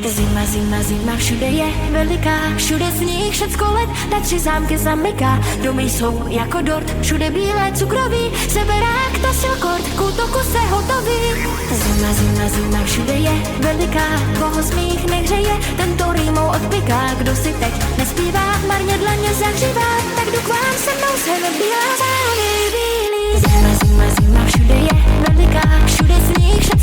Zima, zima, zima, všude je veliká, všude sníh, všecko let, na 3 zámky zamyká. Domy jsou jako dort, všude bílé cukroví, seberák, to silkord, k útoku se hotový. Zima, zima, zima, všude je veliká, koho smích nehřeje, tento rýmou odpiká. Kdo si teď nespívá, marně dlaně zahřívá, tak jdu k vám se mnou, se nebílá závěr bílý. Zima, zima, zima, všude je veliká, všude sníh,